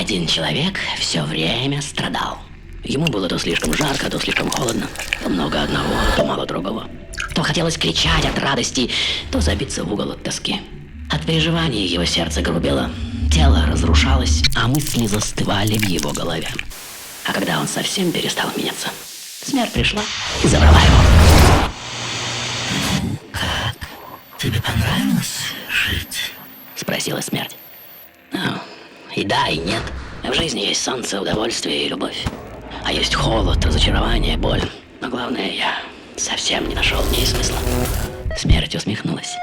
один человек все время страдал. Ему было то слишком жарко, то слишком холодно, то много одного, то мало другого. То хотелось кричать от радости, то забиться в угол от тоски. От переживаний его сердце грубело, тело разрушалось, а мысли застывали в его голове. А когда он совсем перестал меняться, смерть пришла и забрала его. Как? Тебе понравилось жить? Спросила смерть. Ну, и да, и нет. В жизни есть солнце, удовольствие и любовь. А есть холод, разочарование, боль. Но главное, я совсем не нашел в ней смысла. Смерть усмехнулась.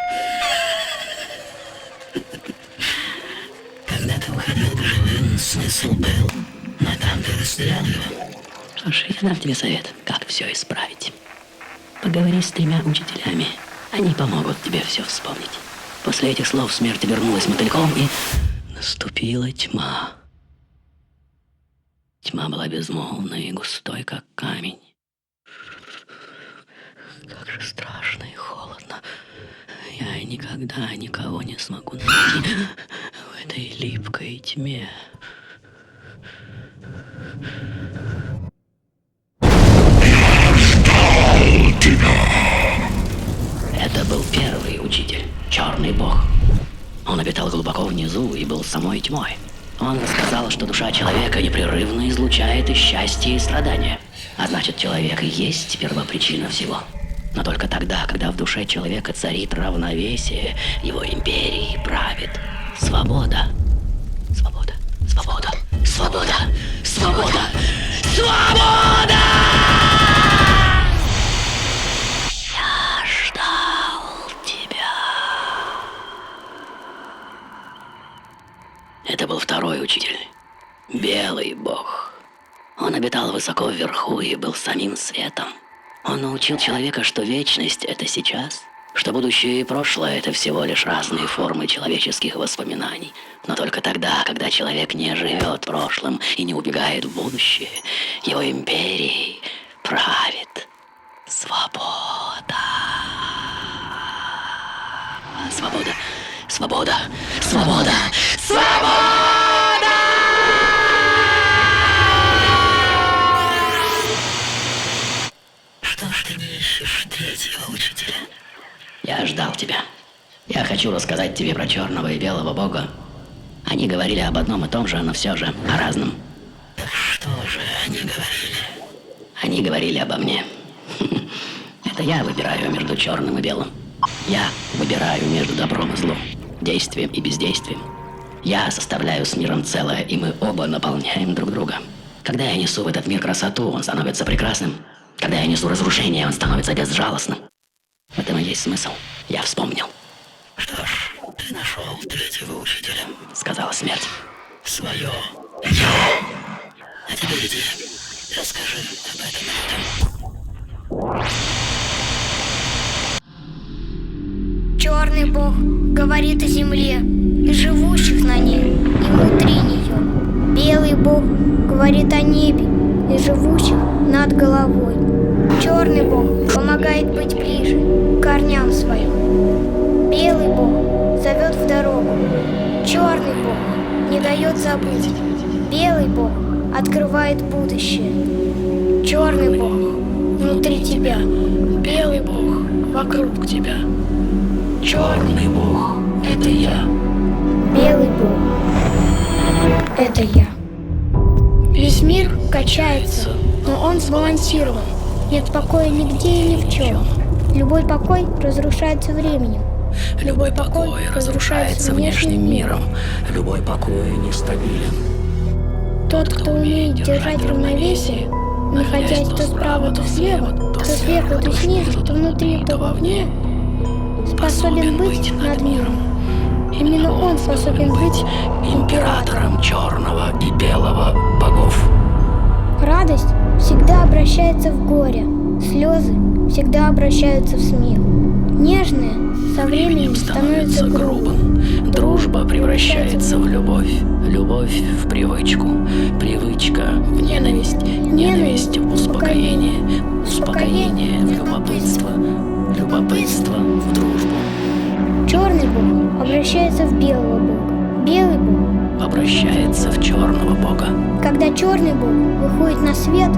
Когда ты уходил к живым, смысл был, но там ты растерял его. Что ж, я дам тебе совет, как все исправить. Поговори с 3 учителями. Они помогут тебе все вспомнить. После этих слов смерть вернулась мотыльком, и наступила тьма. Тьма была безмолвной и густой, как камень. Как же страшно и холодно. Я никогда никого не смогу найти в этой липкой тьме. Это был первый учитель, черный бог. Он обитал глубоко внизу и был самой тьмой. Он рассказал, что душа человека непрерывно излучает и счастье, и страдания. А значит, человек и есть первопричина всего. Но только тогда, когда в душе человека царит равновесие, его империей правит свобода. Свобода, свобода, свобода, свобода, свобода! Я ждал тебя. Это был второй учитель, белый бог. Он обитал высоко вверху и был самим светом. Он научил человека, что вечность — это сейчас, что будущее и прошлое — это всего лишь разные формы человеческих воспоминаний. Но только тогда, когда человек не живет прошлым и не убегает в будущее, его империей правит свобода. Свобода, свобода, свобода, свобода! Что ж ты не ищешь 3-го учителя? Я ждал тебя. Я хочу рассказать тебе про черного и белого бога. Они говорили об одном и том же, но все же о разном. Так что же они говорили? Они говорили обо мне. Это я выбираю между черным и белым. Я выбираю между добром и злом, действием и бездействием. Я составляю с миром целое, и мы оба наполняем друг друга. Когда я несу в этот мир красоту, он становится прекрасным. Когда я несу разрушение, он становится безжалостным. В этом и есть смысл. Я вспомнил. Что ж, ты нашел 3-го учителя, Сказала смерть. свое «я». А теперь иди, расскажи об этом людям. Черный бог говорит о земле и живущих на ней и внутри нее. Белый бог говорит о небе и живущих над головой. Черный бог помогает быть ближе к корням своим. Белый бог зовет в дорогу. Черный бог не дает забыть. Белый бог открывает будущее. Черный бог внутри тебя. Белый бог вокруг тебя. Черный бог — это я. Белый бог — это я. Весь мир качается, но он сбалансирован. Нет покоя нигде и ни в чем. Любой покой разрушается временем. Любой покой разрушается внешним миром. Любой покой нестабилен. Тот, кто умеет держать равновесие, находясь то справа, то слева, то сверху, то снизу, то внутри, то вовне, способен быть над миром. Именно он способен быть Императором черного и белого богов. Радость всегда обращается в горе, слезы всегда обращаются в смех. Нежное со временем становится грубым. Дружба превращается в любовь. Любовь в привычку. Привычка в ненависть. Ненависть в успокоение. Успокоение в любопытство. Любопытство в дружбу. Черный бог обращается в белого бога. Белый бог обращается в черного бога. Когда черный бог выходит на свет,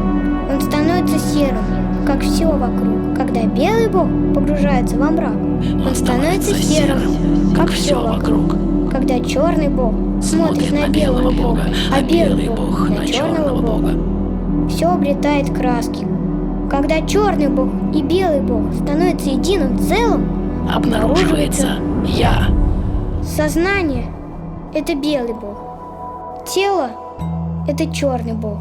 он становится серым, как все вокруг. Когда белый бог погружается во мрак, он становится серым, как все вокруг. Когда черный бог смотрит на белого бога, а белый бог на черного бога, все обретает краски. Когда черный бог и белый бог становятся единым целым, Обнаруживается я. сознание — это белый бог, тело — это черный бог,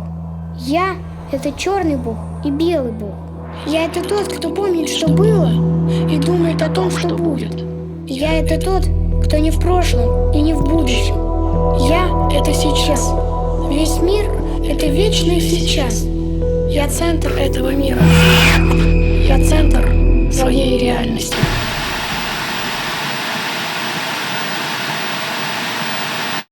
я — это черный бог и белый бог. Я — это тот, кто помнит, что было, и думает о том, что будет. Я — это тот, кто не в прошлом и не в будущем. Я — это сейчас. Весь мир — это вечное сейчас. Я центр этого мира. Я центр своей реальности.